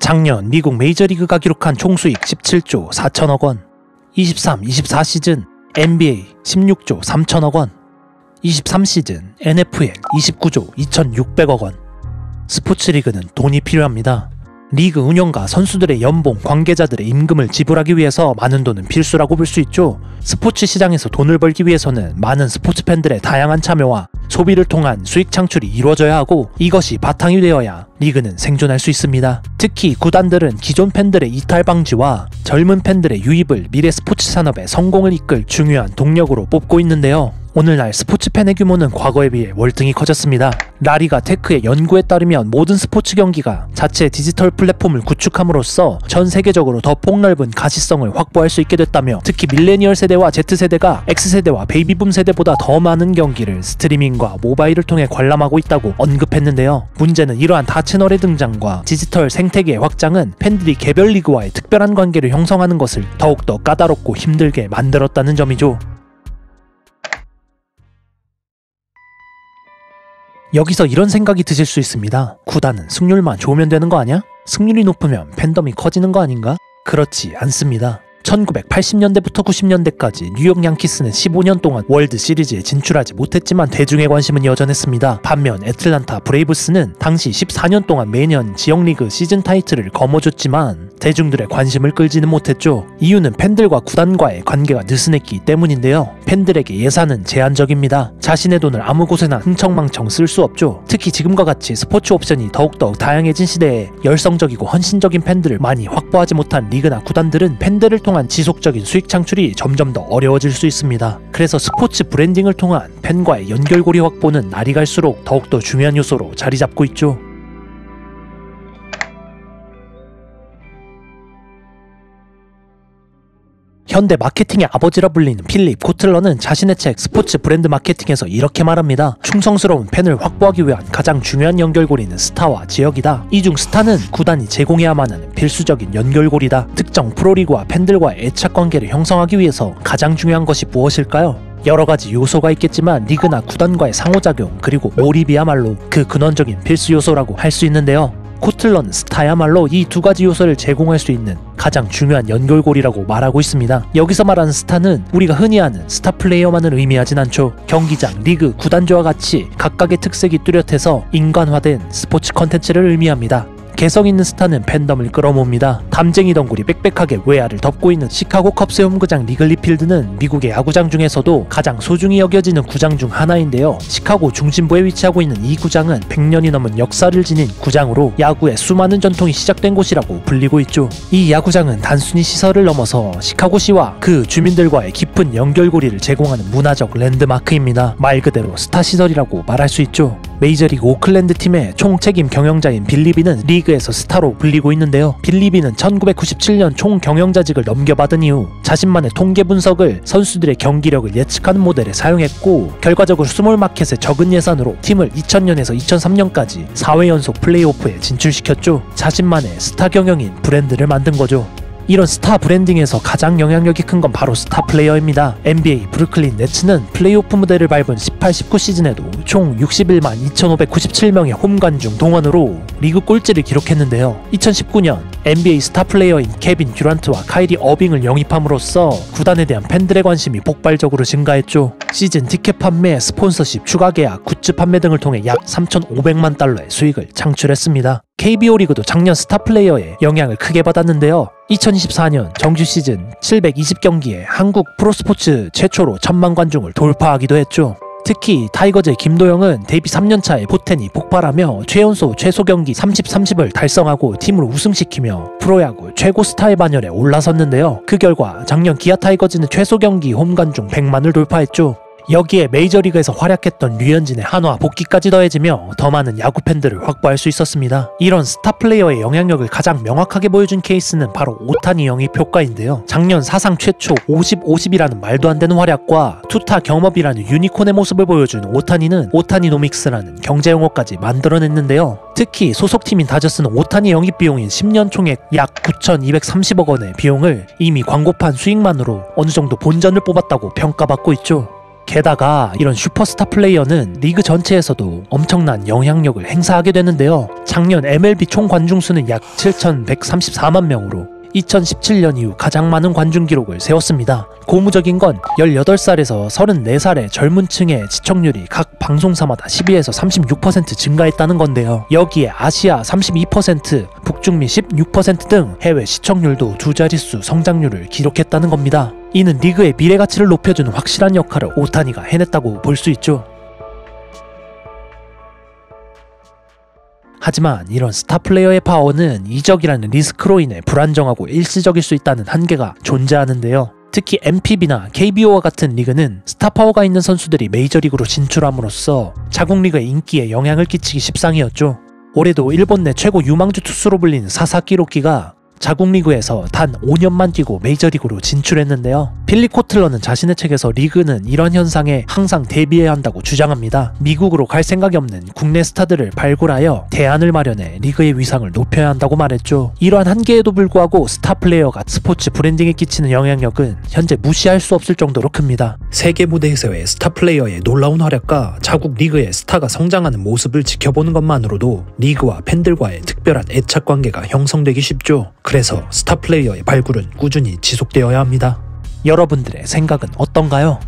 작년 미국 메이저리그가 기록한 총수익 17조 4천억 원, 23-24 시즌 NBA 16조 3천억 원, 23 시즌 NFL 29조 2,600억 원. 스포츠 리그는 돈이 필요합니다. 리그 운영과 선수들의 연봉, 관계자들의 임금을 지불하기 위해서 많은 돈은 필수라고 볼 수 있죠. 스포츠 시장에서 돈을 벌기 위해서는 많은 스포츠 팬들의 다양한 참여와 소비를 통한 수익 창출이 이루어져야 하고, 이것이 바탕이 되어야 리그는 생존할 수 있습니다. 특히 구단들은 기존 팬들의 이탈 방지와 젊은 팬들의 유입을 미래 스포츠 산업의 성공을 이끌 중요한 동력으로 뽑고 있는데요. 오늘날 스포츠 팬의 규모는 과거에 비해 월등히 커졌습니다. 라리가 테크의 연구에 따르면 모든 스포츠 경기가 자체 디지털 플랫폼을 구축함으로써 전 세계적으로 더 폭넓은 가시성을 확보할 수 있게 됐다며, 특히 밀레니얼 세대와 Z세대가 X세대와 베이비붐 세대보다 더 많은 경기를 스트리밍과 모바일을 통해 관람하고 있다고 언급했는데요. 문제는 이러한 다채널의 등장과 디지털 생태계의 확장은 팬들이 개별 리그와의 특별한 관계를 형성하는 것을 더욱더 까다롭고 힘들게 만들었다는 점이죠. 여기서 이런 생각이 드실 수 있습니다. 구단은 승률만 좋으면 되는 거 아냐? 승률이 높으면 팬덤이 커지는 거 아닌가? 그렇지 않습니다. 1980년대부터 90년대까지 뉴욕 양키스는 15년 동안 월드 시리즈에 진출하지 못했지만 대중의 관심은 여전했습니다. 반면 애틀란타 브레이브스는 당시 14년 동안 매년 지역리그 시즌 타이틀을 거머쥐었지만 대중들의 관심을 끌지는 못했죠. 이유는 팬들과 구단과의 관계가 느슨했기 때문인데요. 팬들에게 예산은 제한적입니다. 자신의 돈을 아무 곳에나 흥청망청 쓸 수 없죠. 특히 지금과 같이 스포츠 옵션이 더욱더 다양해진 시대에 열성적이고 헌신적인 팬들을 많이 확보하지 못한 리그나 구단들은 팬들을 통한 지속적인 수익 창출이 점점 더 어려워질 수 있습니다. 그래서 스포츠 브랜딩을 통한 팬과의 연결고리 확보는 날이 갈수록 더욱더 중요한 요소로 자리 잡고 있죠. 현대 마케팅의 아버지라 불리는 필립 코틀러는 자신의 책 스포츠 브랜드 마케팅에서 이렇게 말합니다. 충성스러운 팬을 확보하기 위한 가장 중요한 연결고리는 스타와 지역이다. 이 중 스타는 구단이 제공해야만 하는 필수적인 연결고리다. 특정 프로리그와 팬들과의 애착 관계를 형성하기 위해서 가장 중요한 것이 무엇일까요? 여러 가지 요소가 있겠지만 리그나 구단과의 상호작용, 그리고 몰입이야말로 그 근원적인 필수 요소라고 할 수 있는데요. 코틀러는 스타야말로 이 두 가지 요소를 제공할 수 있는 가장 중요한 연결고리라고 말하고 있습니다. 여기서 말하는 스타는 우리가 흔히 아는 스타 플레이어만을 의미하진 않죠. 경기장, 리그, 구단주와 같이 각각의 특색이 뚜렷해서 인간화된 스포츠 컨텐츠를 의미합니다. 개성 있는 스타는 팬덤을 끌어모읍니다. 담쟁이 덩굴이 빽빽하게 외야를 덮고 있는 시카고 컵스의 홈구장 리글리 필드는 미국의 야구장 중에서도 가장 소중히 여겨지는 구장 중 하나인데요. 시카고 중심부에 위치하고 있는 이 구장은 100년이 넘은 역사를 지닌 구장으로 야구의 수많은 전통이 시작된 곳이라고 불리고 있죠. 이 야구장은 단순히 시설을 넘어서 시카고시와 그 주민들과의 깊은 연결고리를 제공하는 문화적 랜드마크입니다. 말 그대로 스타 시설이라고 말할 수 있죠. 메이저리그 오클랜드 팀의 총책임 경영자인 빌리비는 리그에서 스타로 불리고 있는데요. 빌리비는 1997년 총경영자직을 넘겨받은 이후 자신만의 통계 분석을 선수들의 경기력을 예측하는 모델에 사용했고, 결과적으로 스몰 마켓의 적은 예산으로 팀을 2000년에서 2003년까지 4회 연속 플레이오프에 진출시켰죠. 자신만의 스타 경영인 브랜드를 만든 거죠. 이런 스타 브랜딩에서 가장 영향력이 큰 건 바로 스타 플레이어입니다. NBA 브루클린 네츠는 플레이오프 무대를 밟은 18-19 시즌에도 총 61만 2,597명의 홈 관중 동원으로 리그 꼴찌를 기록했는데요. 2019년 NBA 스타 플레이어인 케빈 듀란트와 카이리 어빙을 영입함으로써 구단에 대한 팬들의 관심이 폭발적으로 증가했죠. 시즌 티켓 판매, 스폰서십, 추가 계약, 굿즈 판매 등을 통해 약 3,500만 달러의 수익을 창출했습니다. KBO 리그도 작년 스타 플레이어의 영향을 크게 받았는데요. 2024년 정규 시즌 720경기에 한국 프로스포츠 최초로 1000만 관중을 돌파하기도 했죠. 특히 타이거즈의 김도영은 데뷔 3년차에 포텐이 폭발하며 최연소 최소 경기 30-30을 달성하고 팀을 우승시키며 프로야구 최고 스타의 반열에 올라섰는데요. 그 결과 작년 기아 타이거즈는 최소 경기 홈 관중 100만을 돌파했죠. 여기에 메이저리그에서 활약했던 류현진의 한화 복귀까지 더해지며 더 많은 야구 팬들을 확보할 수 있었습니다. 이런 스타 플레이어의 영향력을 가장 명확하게 보여준 케이스는 바로 오타니 영입 효과인데요. 작년 사상 최초 50-50이라는 말도 안 되는 활약과 투타 겸업이라는 유니콘의 모습을 보여준 오타니는 오타니노믹스라는 경제용어까지 만들어냈는데요. 특히 소속팀인 다저스는 오타니 영입 비용인 10년 총액 약 9,230억 원의 비용을 이미 광고판 수익만으로 어느 정도 본전을 뽑았다고 평가받고 있죠. 게다가 이런 슈퍼스타 플레이어는 리그 전체에서도 엄청난 영향력을 행사하게 되는데요. 작년 MLB 총 관중수는 약 7,134만 명으로 2017년 이후 가장 많은 관중 기록을 세웠습니다. 고무적인 건 18살에서 34살의 젊은 층의 시청률이 각 방송사마다 12에서 36% 증가했다는 건데요. 여기에 아시아 32%, 북중미 16% 등 해외 시청률도 두 자릿수 성장률을 기록했다는 겁니다. 이는 리그의 미래 가치를 높여주는 확실한 역할을 오타니가 해냈다고 볼 수 있죠. 하지만 이런 스타 플레이어의 파워는 이적이라는 리스크로 인해 불안정하고 일시적일 수 있다는 한계가 존재하는데요. 특히 NPB나 KBO와 같은 리그는 스타 파워가 있는 선수들이 메이저리그로 진출함으로써 자국 리그의 인기에 영향을 끼치기 십상이었죠. 올해도 일본 내 최고 유망주 투수로 불리는 사사키 로키가 자국 리그에서 단 5년만 뛰고 메이저리그로 진출했는데요. 필립 코틀러는 자신의 책에서 리그는 이런 현상에 항상 대비해야 한다고 주장합니다. 미국으로 갈 생각이 없는 국내 스타들을 발굴하여 대안을 마련해 리그의 위상을 높여야 한다고 말했죠. 이러한 한계에도 불구하고 스타 플레이어가 스포츠 브랜딩에 끼치는 영향력은 현재 무시할 수 없을 정도로 큽니다. 세계 무대에서의 스타 플레이어의 놀라운 활약과 자국 리그의 스타가 성장하는 모습을 지켜보는 것만으로도 리그와 팬들과의 특별한 애착 관계가 형성되기 쉽죠. 그래서 스타 플레이어의 발굴은 꾸준히 지속되어야 합니다. 여러분들의 생각은 어떤가요?